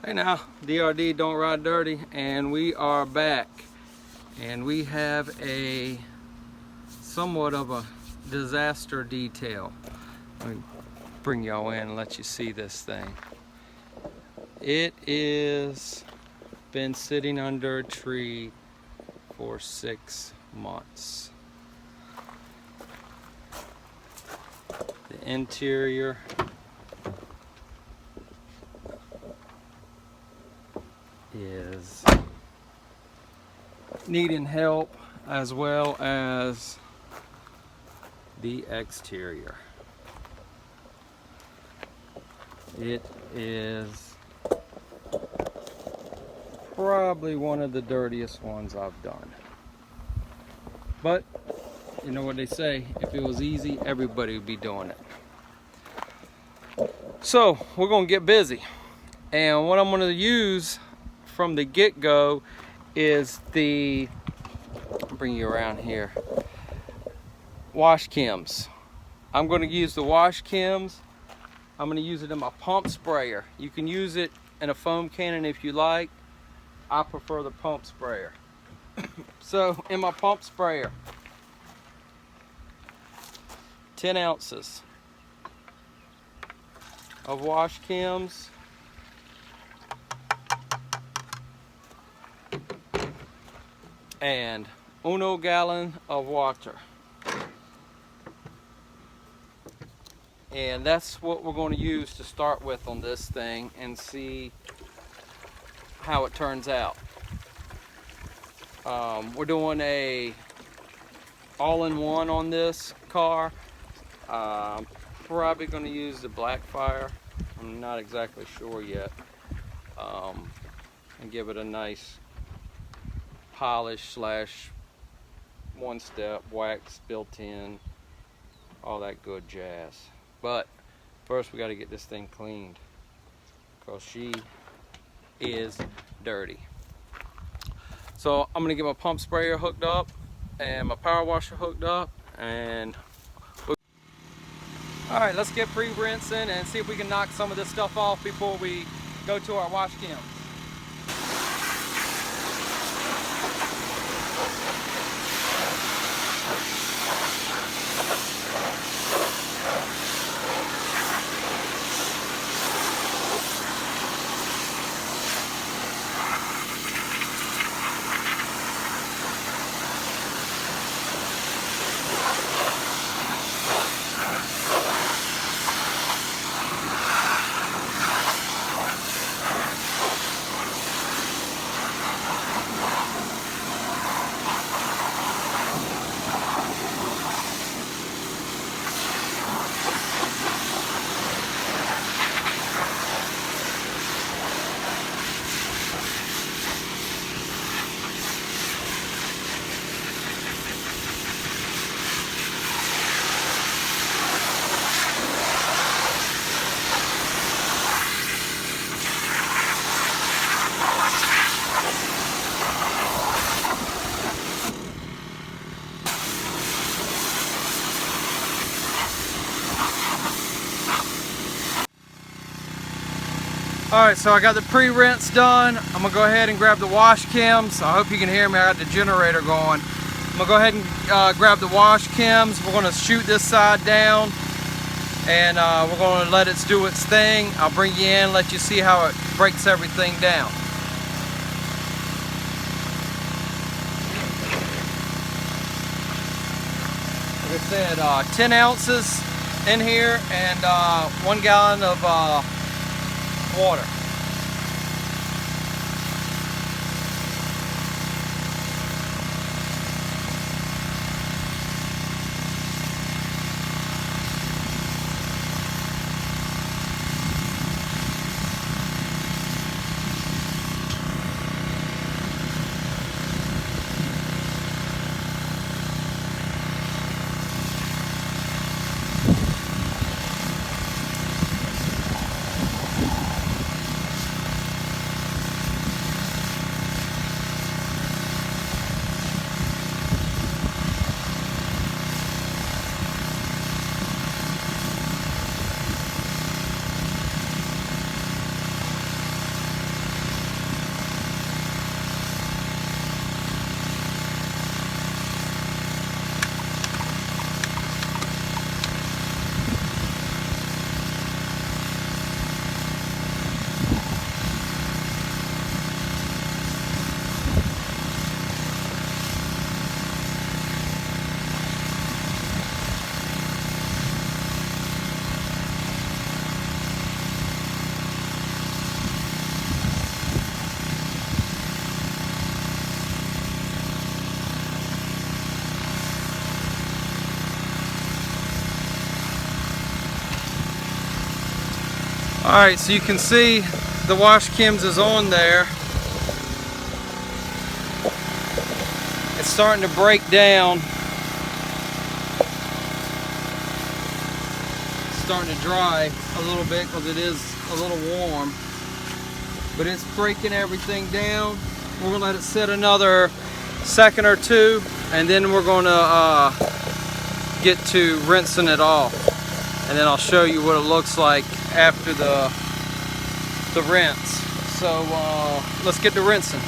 Hey now, DRD Don't Ride Dirty, and we are back. And we have a somewhat of a disaster detail. Let me bring y'all in and let you see this thing. It is been sitting under a tree for 6 months. The interior is needing help, as well as the exterior. It is probably one of the dirtiest ones I've done. But you know what they say, if it was easy, everybody would be doing it. So we're gonna get busy. And what I'm gonna use from the get-go is the, I'll bring you around here, wash chems. I'm going to use the wash chems. I'm going to use it in my pump sprayer. You can use it in a foam cannon if you like. I prefer the pump sprayer. So in my pump sprayer, 10 ounces of wash chems, and 1 gallon of water. And that's what we're going to use to start with on this thing and see how it turns out. We're doing a all-in-one on this car. Probably going to use the Blackfire. I'm not exactly sure yet. And give it a nice polish slash one-step wax built in, all that good jazz. But first we got to get this thing cleaned, because she is dirty. So I'm gonna get my pump sprayer hooked up and my power washer hooked up, and all right, let's get pre-rinsing and see if we can knock some of this stuff off before we go to our wash chem. Alright, so I got the pre-rinse done. I'm going to go ahead and grab the wash chems. I hope you can hear me. I got the generator going. I'm going to go ahead and grab the wash chems. We're going to shoot this side down, and we're going to let it do its thing. I'll bring you in, let you see how it breaks everything down. Like I said, 10 ounces in here, and 1 gallon of water. Alright, so you can see the wash chems is on there. It's starting to break down. It's starting to dry a little bit because it is a little warm. But it's breaking everything down. We're going to let it sit another second or two, and then we're going to get to rinsing it off. And then I'll show you what it looks like after the rinse. So let's get to rinsing.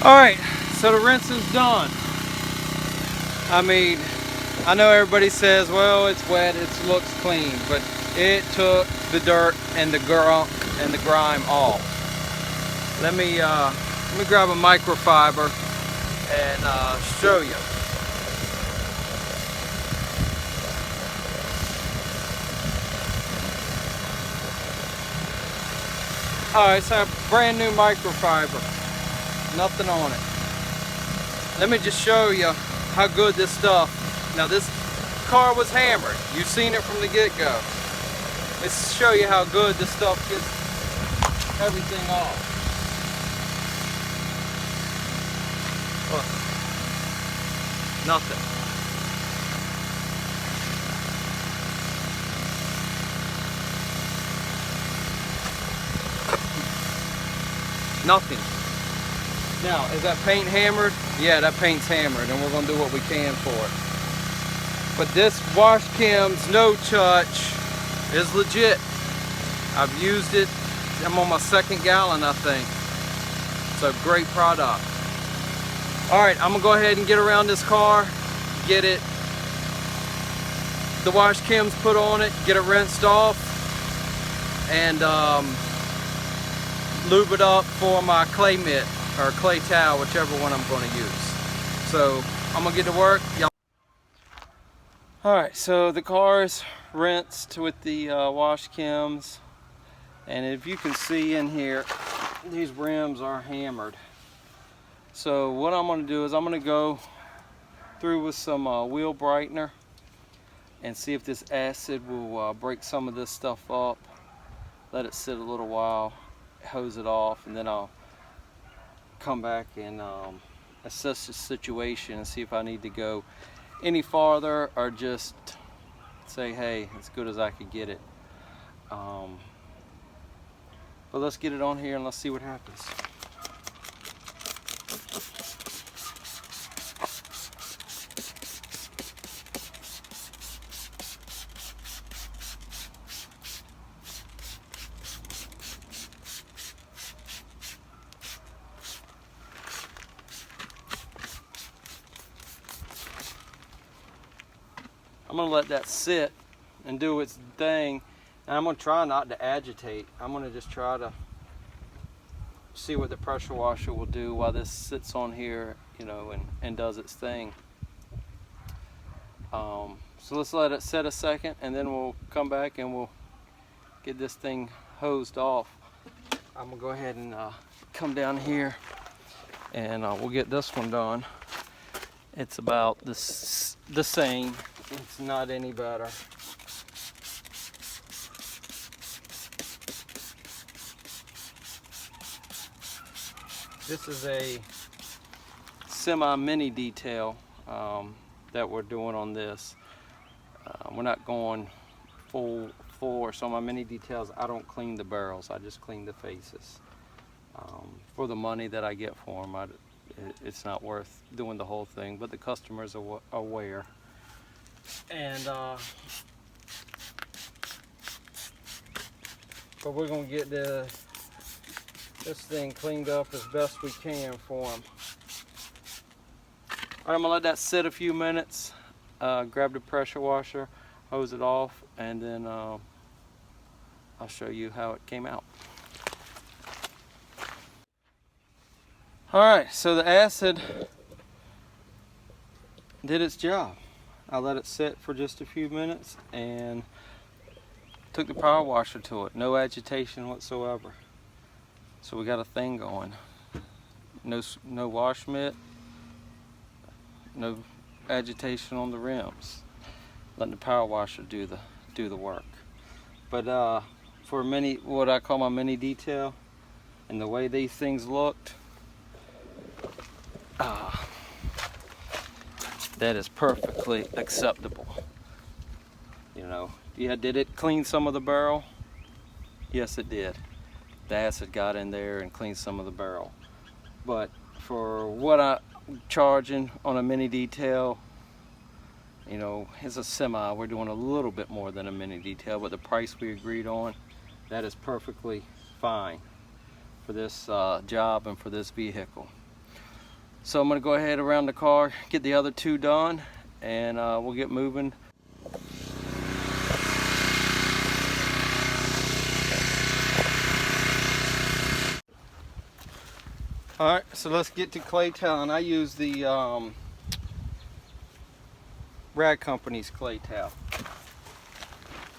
Alright, so the rinsing's done. I mean, I know everybody says, well, it's wet, it looks clean, but it took the dirt and the grime off. Let me grab a microfiber and show you. Alright, so I have brand new microfiber. Nothing on it. Let me just show you how good this stuff. Now this car was hammered. You've seen it from the get-go. Let's show you how good this stuff gets everything off. Look. Nothing. Nothing. Now, is that paint hammered? Yeah, that paint's hammered, and we're going to do what we can for it. But this Wash Chems No Touch is legit. I've used it. I'm on my second gallon, I think. It's a great product. Alright, I'm going to go ahead and get around this car, get it, the Wash Chems put on it, get it rinsed off, and lube it up for my clay mitt or clay towel, whichever one I'm going to use. So I'm going to get to work. Alright, so the car's rinsed with the Wash Chems, and if you can see in here, these rims are hammered. So what I'm going to do is I'm going to go through with some wheel brightener and see if this acid will break some of this stuff up. Let it sit a little while, hose it off, and then I'll come back and assess the situation and see if I need to go any farther or just say, hey, as good as I could get it. But let's get it on here and let's see what happens. I'm gonna let that sit and do its thing. And I'm gonna try not to agitate. I'm gonna just try to see what the pressure washer will do while this sits on here, you know, and does its thing. So let's let it set a second and then we'll come back and we'll get this thing hosed off. I'm gonna go ahead and come down here and we'll get this one done. It's about the same. It's not any better. This is a semi-mini detail that we're doing on this. We're not going full. So my mini details, I don't clean the barrels. I just clean the faces. For the money that I get for them, it's not worth doing the whole thing. But the customers are aware. And but we're gonna get this thing cleaned up as best we can for them. All right, I'm gonna let that sit a few minutes. Grab the pressure washer, hose it off, and then I'll show you how it came out. All right, so the acid did its job. I let it sit for just a few minutes and took the power washer to it. No agitation whatsoever. So we got a thing going. No wash mitt, no agitation on the rims. Letting the power washer do the work. But for what I call my mini detail, and the way these things looked, that is perfectly acceptable. You know, yeah, did it clean some of the barrel? Yes, it did. The acid got in there and cleaned some of the barrel. But for what I'm charging on a mini detail, you know, it's a semi. We're doing a little bit more than a mini detail, but the price we agreed on, that is perfectly fine for this job and for this vehicle. So I'm going to go ahead around the car, get the other two done, and we'll get moving. All right, so let's get to clay towel, and I use the Rag Company's clay towel.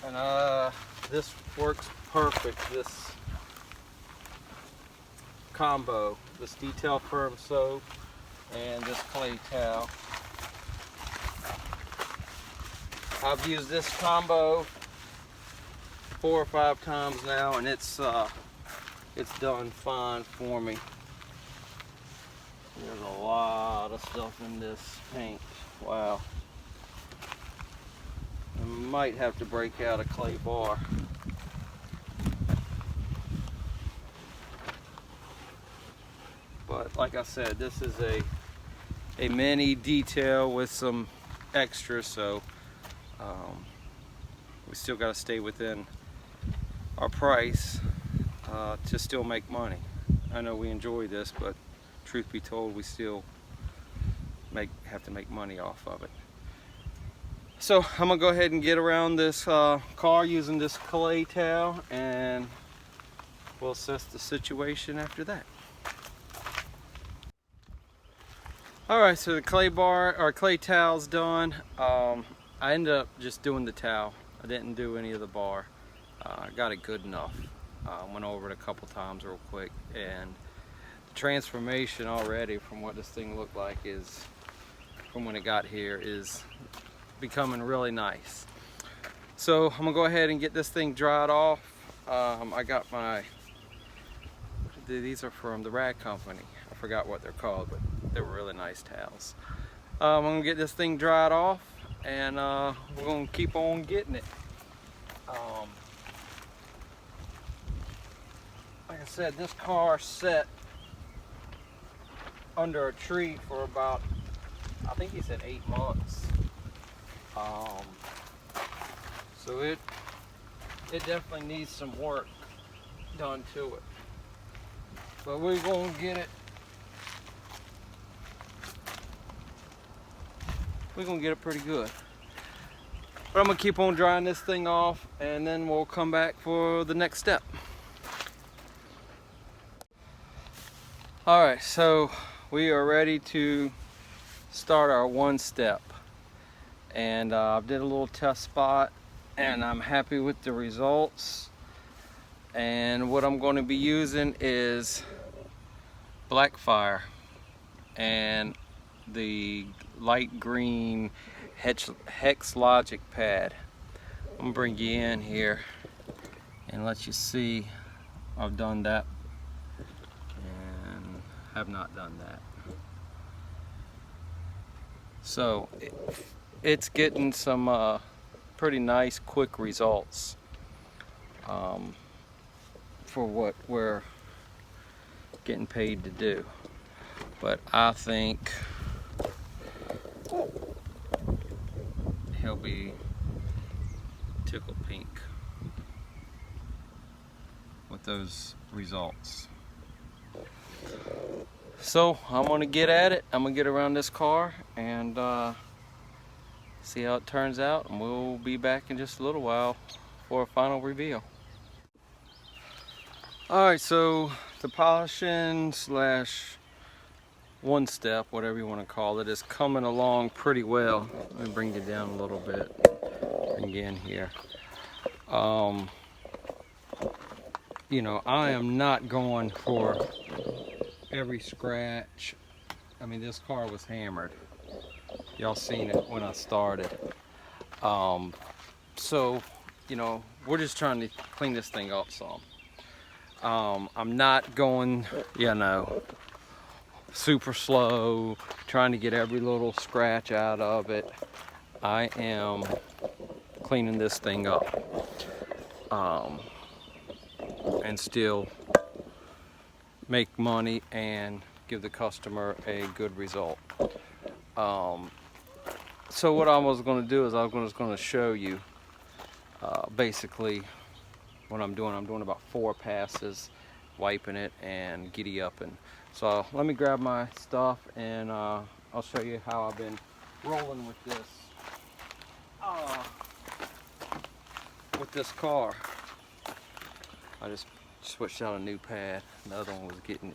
And this works perfect, this combo, this Detail Firm soap and this clay towel. I've used this combo 4 or 5 times now, and it's done fine for me. There's a lot of stuff in this paint. Wow. I might have to break out a clay bar. But like I said, this is a mini detail with some extras, so we still got to stay within our price to still make money. I know we enjoy this, but truth be told, we still have to make money off of it. So I'm gonna go ahead and get around this car using this clay towel, and we'll assess the situation after that. All right, so the clay towel's done. I ended up just doing the towel. I didn't do any of the bar. I got it good enough. Went over it a couple times real quick, and transformation already from what this thing looked like is, from when it got here, is becoming really nice. So I'm gonna go ahead and get this thing dried off. I got these are from the rag company. I forgot what they're called, but they were really nice towels. I'm gonna get this thing dried off, and we're gonna keep on getting it. Like I said, this car sat under a tree for about, I think he said 8 months. So it definitely needs some work done to it. But we're gonna get it. We're gonna get it pretty good. But I'm gonna keep on drying this thing off, and then we'll come back for the next step. All right, so we are ready to start our one step. And I did a little test spot, and I'm happy with the results. And what I'm going to be using is Blackfire and the light green Hex Logic pad. I'm gonna bring you in here and let you see I've done that and have not done that. So it's getting some pretty nice quick results for what we're getting paid to do. But I think he'll be tickle pink with those results. So I'm gonna get at it. I'm gonna get around this car and see how it turns out, and we'll be back in just a little while for a final reveal. Alright, so the polishing slash one step, whatever you want to call it, is coming along pretty well. Let me bring you down a little bit. Bring you in here. You know, I am not going for every scratch. I mean, this car was hammered. Y'all seen it when I started. So, you know, we're just trying to clean this thing up some. I'm not going, you know, super slow, trying to get every little scratch out of it. I am cleaning this thing up and still make money and give the customer a good result. So what I was going to do is I was going to show you basically what I'm doing. I'm doing about 4 passes, wiping it and giddy upping. So let me grab my stuff, and I'll show you how I've been rolling with this car. I just switched out a new pad. The other one was getting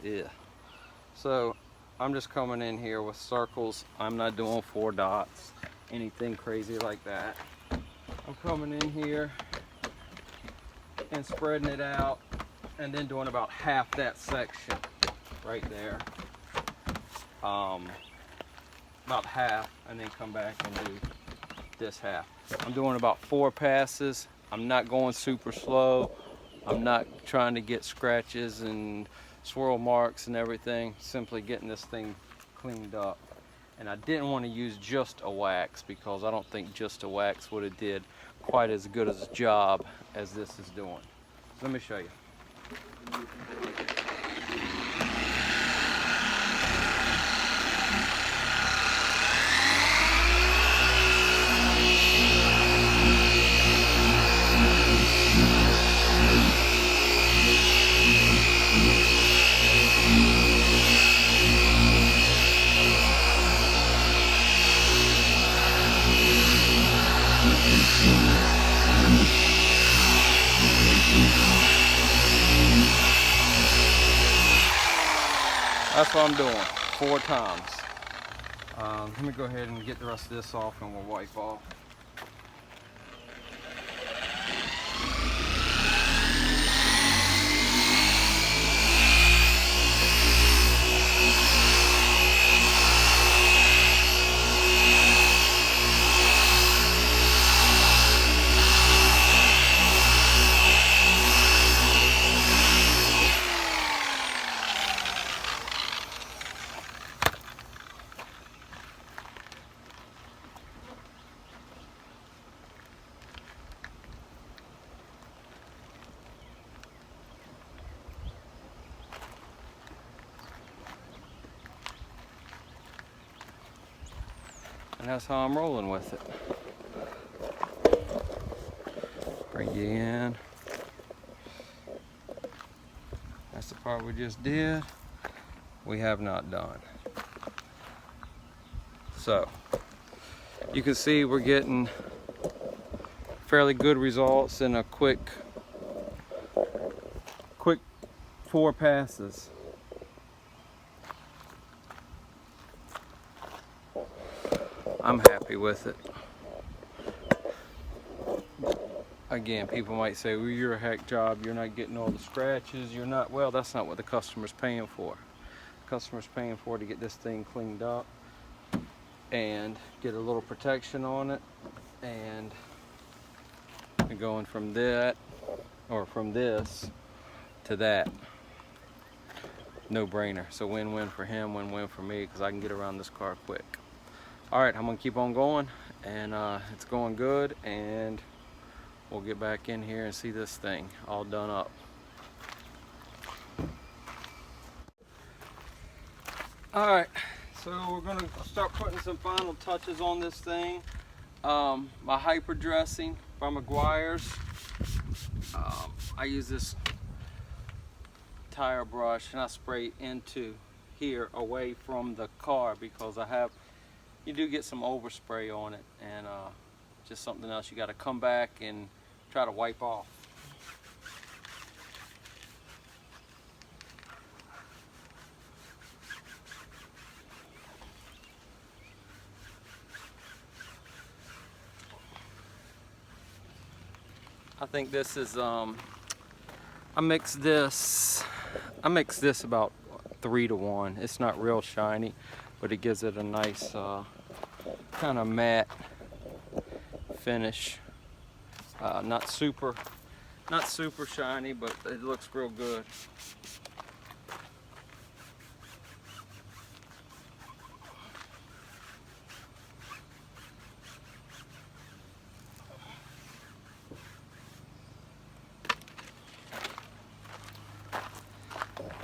So I'm just coming in here with circles. I'm not doing 4 dots, anything crazy like that. I'm coming in here and spreading it out, and then doing about half that section right there. About half, and then come back and do this half. I'm doing about 4 passes. I'm not going super slow. I'm not trying to get scratches and swirl marks and everything. Simply getting this thing cleaned up. And I didn't want to use just a wax, because I don't think just a wax would have did quite as good as a job as this is doing. Let me show you. That's what I'm doing, 4 times. Let me go ahead and get the rest of this off, and we'll wipe off. And that's how I'm rolling with it. Bring you in. That's the part we just did. We have not done. So you can see we're getting fairly good results in a quick 4 passes. I'm happy with it. Again, people might say, well, you're a hack job, you're not getting all the scratches, you're not. Well, that's not what the customer's paying for. The customer's paying for to get this thing cleaned up and get a little protection on it, and going from that, or from this to that. No brainer. So win-win for him, win-win for me, because I can get around this car quick. All right, I'm gonna keep on going, and it's going good, and we'll get back in here and see this thing all done up. All right, so we're gonna start putting some final touches on this thing. My hyper dressing by McGuire's. I use this tire brush and I spray into here away from the car, because you do get some overspray on it, and just something else you got to come back and try to wipe off. I think this is I mixed this about 3 to 1. It's not real shiny, but it gives it a nice kind of matte finish. Not super shiny, but it looks real good.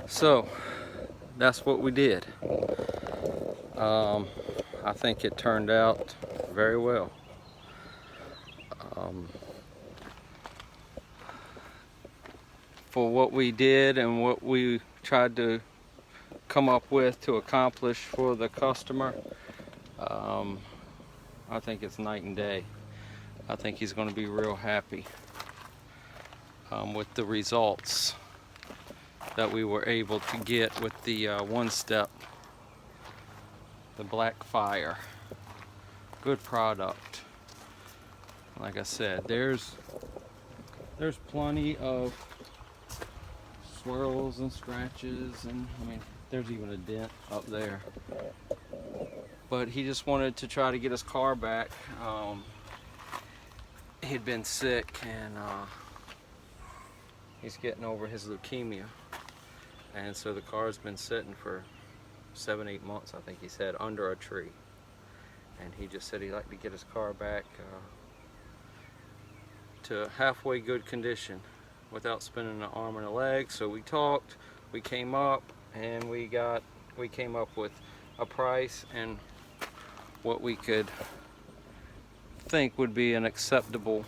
So that's what we did. I think it turned out very well. For what we did and what we tried to come up with to accomplish for the customer, I think it's night and day. I think he's going to be real happy with the results that we were able to get with the one-step, the Blackfire. Good product. Like I said, there's plenty of swirls and scratches, and I mean, there's even a dent up there. But he just wanted to try to get his car back. He'd been sick, and he's getting over his leukemia. And so the car's been sitting for 7-8 months, I think he said, under a tree. And he just said he'd like to get his car back to halfway good condition without spending an arm and a leg. So we talked, we came up, and we came up with a price and what we could think would be an acceptable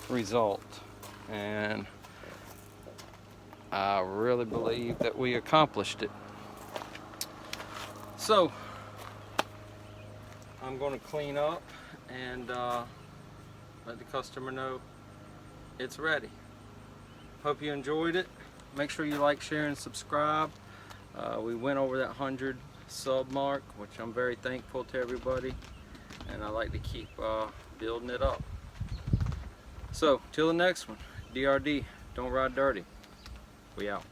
result. And I really believe that we accomplished it. So I'm going to clean up and let the customer know it's ready. Hope you enjoyed it. Make sure you like, share, and subscribe. We went over that 100 sub mark, which I'm very thankful to everybody, and I like to keep building it up. So till the next one, DRD, don't ride dirty. We out.